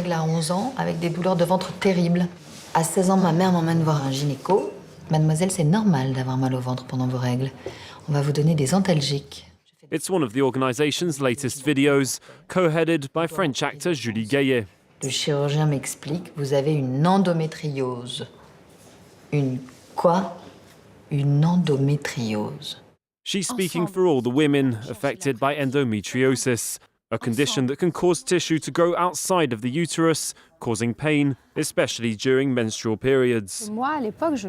règles à 11 ans avec des douleurs de ventre terribles. À 16 ans, ma mère m'emmène voir un gynéco. Mademoiselle, c'est normal d'avoir mal au ventre pendant vos règles. On va vous donner des antalgiques. It's one of the organisation's latest videos, co-headed by French actor Julie Gaillet. Le chirurgien m'explique, vous avez une endométriose. Une quoi? Une endométriose. She's speaking for all the women affected by endometriosis, a condition that can cause tissue to grow outside of the uterus, causing pain, especially during menstrual periods.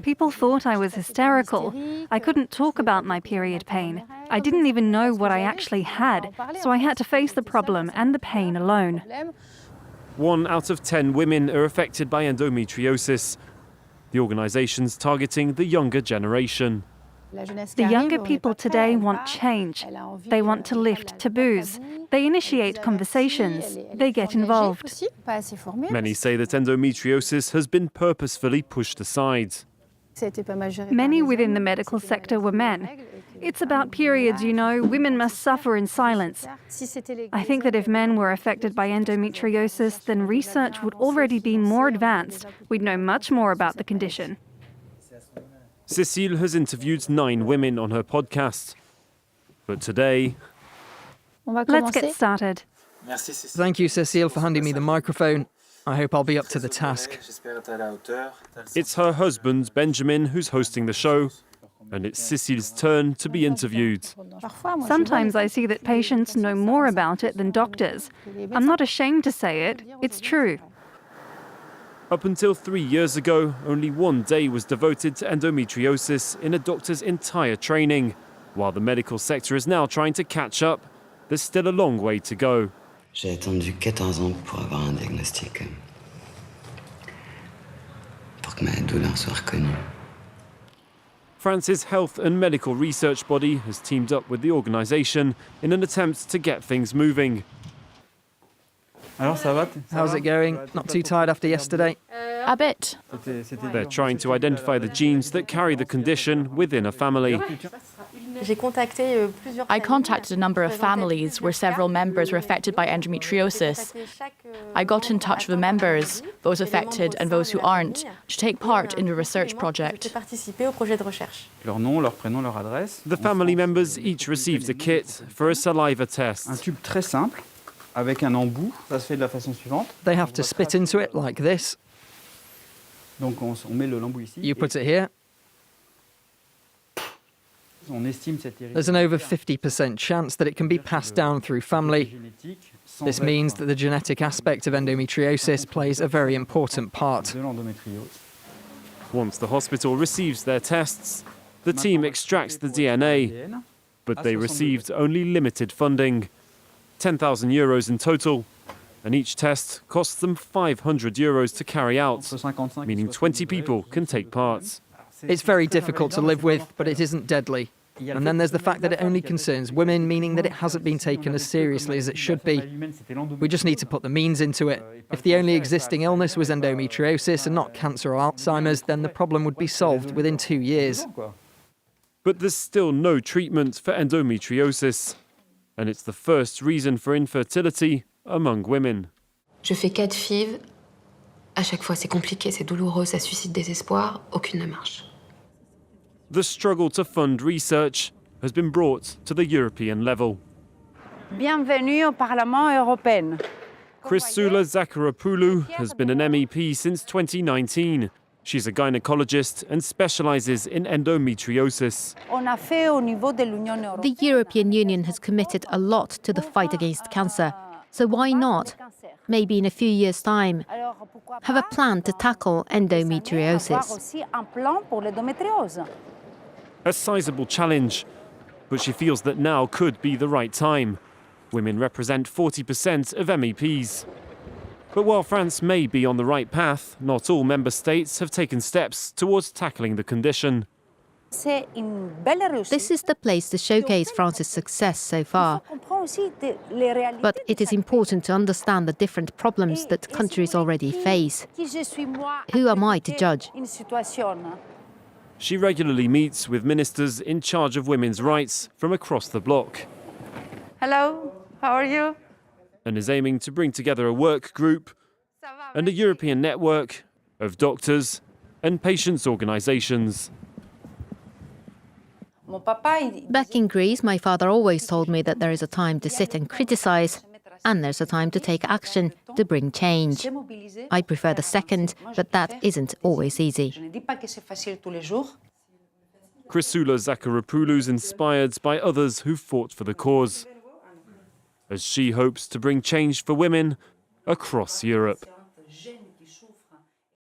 People thought I was hysterical. I couldn't talk about my period pain. I didn't even know what I actually had, so I had to face the problem and the pain alone. 1 out of 10 women are affected by endometriosis. The organisation's targeting the younger generation. The younger people today want change. They want to lift taboos. They initiate conversations. They get involved. Many say that endometriosis has been purposefully pushed aside. Many within the medical sector were men. It's about periods, you know. Women must suffer in silence. I think that if men were affected by endometriosis, then research would already be more advanced. We'd know much more about the condition. Cécile has interviewed 9 women on her podcast. But today... Let's get started. Thank you, Cécile, for handing me the microphone. I hope I'll be up to the task. It's her husband, Benjamin, who's hosting the show, and it's Cécile's turn to be interviewed. Sometimes I see that patients know more about it than doctors. I'm not ashamed to say it. It's true. Up until 3 years ago, only 1 day was devoted to endometriosis in a doctor's entire training. While the medical sector is now trying to catch up, there's still a long way to go. J'ai attendu 14 ans pour avoir un diagnostic, pour que ma douleur soit reconnue. France's health and medical research body has teamed up with the organisation in an attempt to get things moving. How's it going? Not too tired after yesterday? A bit. They're trying to identify the genes that carry the condition within a family. I contacted a number of families where several members were affected by endometriosis. I got in touch with the members, those affected and those who aren't, to take part in the research project. The family members each received a kit for a saliva test. They have to spit into it like this. You put it here. There's an over 50% chance that it can be passed down through family. This means that the genetic aspect of endometriosis plays a very important part. Once the hospital receives their tests, the team extracts the DNA, but they received only limited funding, 10,000 euros in total, and each test costs them 500 euros to carry out, meaning 20 people can take part. It's very difficult to live with, but it isn't deadly. And then there's the fact that it only concerns women, meaning that it hasn't been taken as seriously as it should be. We just need to put the means into it. If the only existing illness was endometriosis and not cancer or Alzheimer's, then the problem would be solved within 2 years. But there's still no treatment for endometriosis, and it's the first reason for infertility among women. Je fais 4 FIV. À chaque fois, c'est compliqué, c'est douloureux, ça suscite des espoirs. Aucune ne marche. The struggle to fund research has been brought to the European level. Bienvenue au Parlement européen. Chrysula Zacharopoulou has been an MEP since 2019. She's a gynecologist and specialises in endometriosis. The European Union has committed a lot to the fight against cancer. So why not, maybe in a few years' time, have a plan to tackle endometriosis? A sizable challenge, but she feels that now could be the right time. Women represent 40% of MEPs. But while France may be on the right path, not all member states have taken steps towards tackling the condition. This is the place to showcase France's success so far. But it is important to understand the different problems that countries already face. Who am I to judge? She regularly meets with ministers in charge of women's rights from across the bloc. Hello, how are you? And is aiming to bring together a work group and a European network of doctors and patients' organisations. Back in Greece, my father always told me that there is a time to sit and criticise, and there's a time to take action to bring change. I prefer the second, but that isn't always easy. Chrysoula Zacharopoulou inspired by others who fought for the cause, as she hopes to bring change for women across Europe.